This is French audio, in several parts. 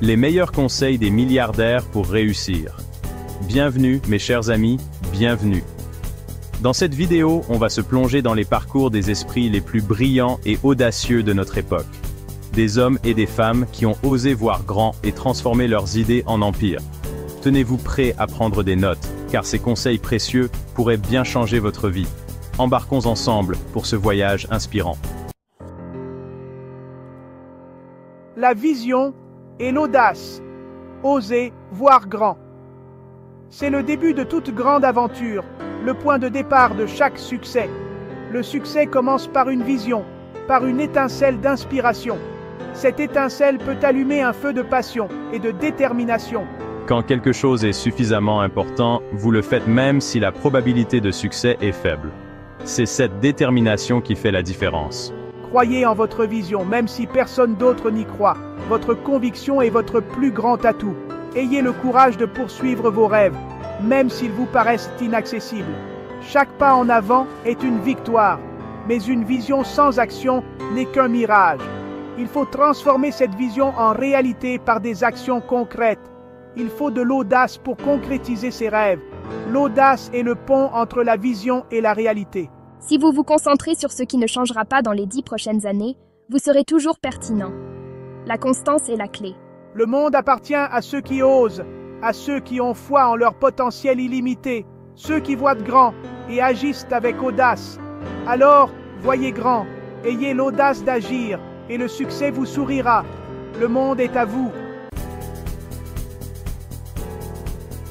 Les meilleurs conseils des milliardaires pour réussir. Bienvenue, mes chers amis, bienvenue. Dans cette vidéo, on va se plonger dans les parcours des esprits les plus brillants et audacieux de notre époque. Des hommes et des femmes qui ont osé voir grand et transformer leurs idées en empire. Tenez-vous prêts à prendre des notes, car ces conseils précieux pourraient bien changer votre vie. Embarquons ensemble pour ce voyage inspirant. La vision et l'audace. Oser voir grand. C'est le début de toute grande aventure, le point de départ de chaque succès. Le succès commence par une vision, par une étincelle d'inspiration. Cette étincelle peut allumer un feu de passion et de détermination. Quand quelque chose est suffisamment important, vous le faites même si la probabilité de succès est faible. C'est cette détermination qui fait la différence. Croyez en votre vision, même si personne d'autre n'y croit. Votre conviction est votre plus grand atout. Ayez le courage de poursuivre vos rêves, même s'ils vous paraissent inaccessibles. Chaque pas en avant est une victoire, mais une vision sans action n'est qu'un mirage. Il faut transformer cette vision en réalité par des actions concrètes. Il faut de l'audace pour concrétiser ses rêves. L'audace est le pont entre la vision et la réalité. Si vous vous concentrez sur ce qui ne changera pas dans les 10 prochaines années, vous serez toujours pertinent. La constance est la clé. Le monde appartient à ceux qui osent, à ceux qui ont foi en leur potentiel illimité, ceux qui voient de grand et agissent avec audace. Alors, voyez grand, ayez l'audace d'agir, et le succès vous sourira. Le monde est à vous.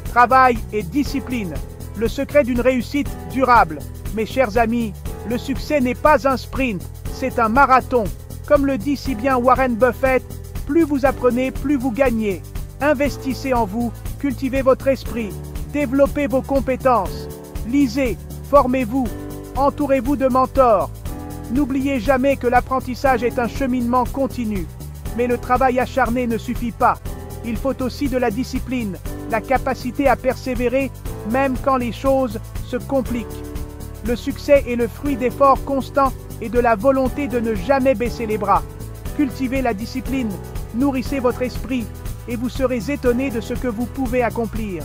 Travail et discipline, le secret d'une réussite durable. Mes chers amis, le succès n'est pas un sprint, c'est un marathon. Comme le dit si bien Warren Buffett, plus vous apprenez, plus vous gagnez. Investissez en vous, cultivez votre esprit, développez vos compétences. Lisez, formez-vous, entourez-vous de mentors. N'oubliez jamais que l'apprentissage est un cheminement continu. Mais le travail acharné ne suffit pas. Il faut aussi de la discipline, la capacité à persévérer, même quand les choses se compliquent. Le succès est le fruit d'efforts constants et de la volonté de ne jamais baisser les bras. Cultivez la discipline, nourrissez votre esprit, et vous serez étonné de ce que vous pouvez accomplir.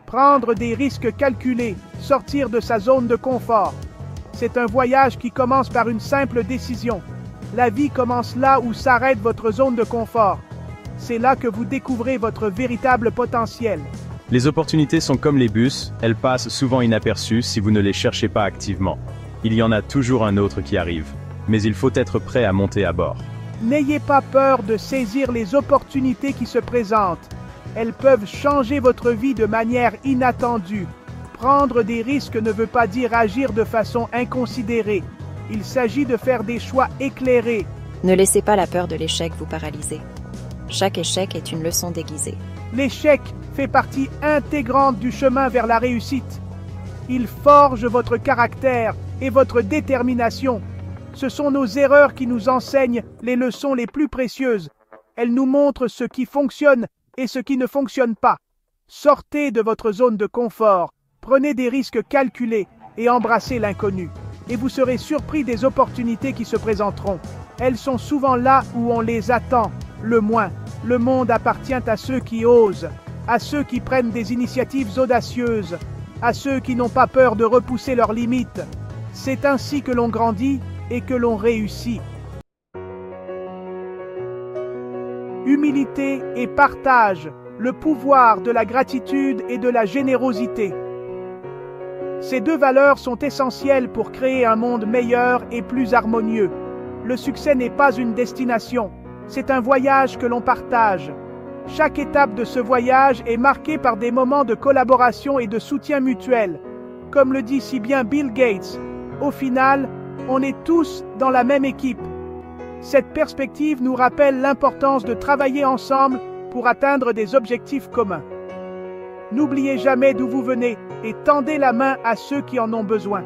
Prendre des risques calculés, sortir de sa zone de confort. C'est un voyage qui commence par une simple décision. La vie commence là où s'arrête votre zone de confort. C'est là que vous découvrez votre véritable potentiel. Les opportunités sont comme les bus, elles passent souvent inaperçues si vous ne les cherchez pas activement. Il y en a toujours un autre qui arrive, mais il faut être prêt à monter à bord. N'ayez pas peur de saisir les opportunités qui se présentent. Elles peuvent changer votre vie de manière inattendue. Prendre des risques ne veut pas dire agir de façon inconsidérée. Il s'agit de faire des choix éclairés. Ne laissez pas la peur de l'échec vous paralyser. Chaque échec est une leçon déguisée. L'échec fait partie intégrante du chemin vers la réussite. Il forge votre caractère et votre détermination. Ce sont nos erreurs qui nous enseignent les leçons les plus précieuses. Elles nous montrent ce qui fonctionne et ce qui ne fonctionne pas. Sortez de votre zone de confort, prenez des risques calculés et embrassez l'inconnu. Et vous serez surpris des opportunités qui se présenteront. Elles sont souvent là où on les attend, le moins. Le monde appartient à ceux qui osent, à ceux qui prennent des initiatives audacieuses, à ceux qui n'ont pas peur de repousser leurs limites. C'est ainsi que l'on grandit et que l'on réussit. Humilité et partage, le pouvoir de la gratitude et de la générosité. Ces deux valeurs sont essentielles pour créer un monde meilleur et plus harmonieux. Le succès n'est pas une destination, c'est un voyage que l'on partage. Chaque étape de ce voyage est marquée par des moments de collaboration et de soutien mutuel. Comme le dit si bien Bill Gates, au final, on est tous dans la même équipe. Cette perspective nous rappelle l'importance de travailler ensemble pour atteindre des objectifs communs. N'oubliez jamais d'où vous venez et tendez la main à ceux qui en ont besoin.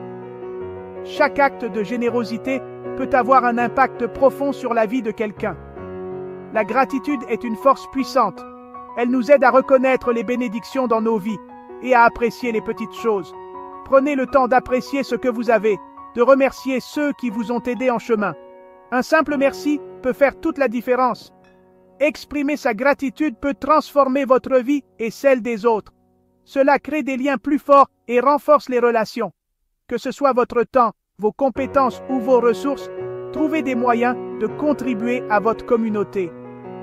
Chaque acte de générosité peut avoir un impact profond sur la vie de quelqu'un. La gratitude est une force puissante. Elle nous aide à reconnaître les bénédictions dans nos vies et à apprécier les petites choses. Prenez le temps d'apprécier ce que vous avez, de remercier ceux qui vous ont aidé en chemin. Un simple merci peut faire toute la différence. Exprimer sa gratitude peut transformer votre vie et celle des autres. Cela crée des liens plus forts et renforce les relations. Que ce soit votre temps, vos compétences ou vos ressources, trouvez des moyens de contribuer à votre communauté.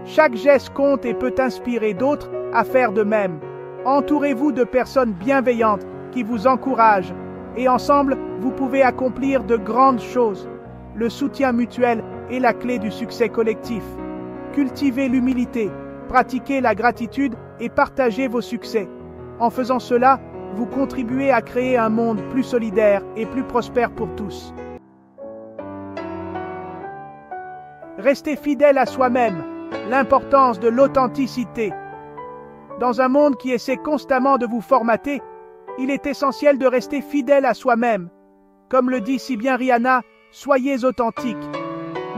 Chaque geste compte et peut inspirer d'autres à faire de même. Entourez-vous de personnes bienveillantes qui vous encouragent et ensemble, vous pouvez accomplir de grandes choses. Le soutien mutuel est la clé du succès collectif. Cultivez l'humilité, pratiquez la gratitude et partagez vos succès. En faisant cela, vous contribuez à créer un monde plus solidaire et plus prospère pour tous. Restez fidèle à soi-même. L'importance de l'authenticité. Dans un monde qui essaie constamment de vous formater, il est essentiel de rester fidèle à soi-même. Comme le dit si bien Rihanna, soyez authentique.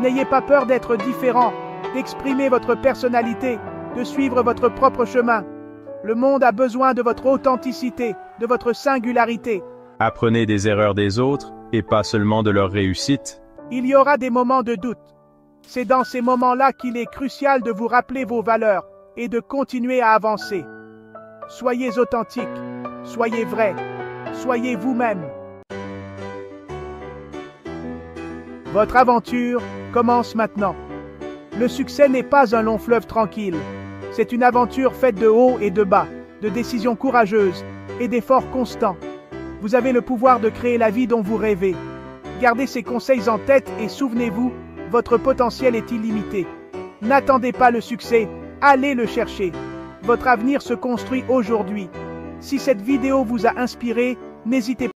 N'ayez pas peur d'être différent, d'exprimer votre personnalité, de suivre votre propre chemin. Le monde a besoin de votre authenticité, de votre singularité. Apprenez des erreurs des autres, et pas seulement de leur réussite. Il y aura des moments de doute. C'est dans ces moments-là qu'il est crucial de vous rappeler vos valeurs et de continuer à avancer. Soyez authentique, soyez vrai, soyez vous-même. Votre aventure commence maintenant. Le succès n'est pas un long fleuve tranquille. C'est une aventure faite de hauts et de bas, de décisions courageuses et d'efforts constants. Vous avez le pouvoir de créer la vie dont vous rêvez. Gardez ces conseils en tête et souvenez-vous, votre potentiel est illimité. N'attendez pas le succès, allez le chercher. Votre avenir se construit aujourd'hui. Si cette vidéo vous a inspiré, n'hésitez pas.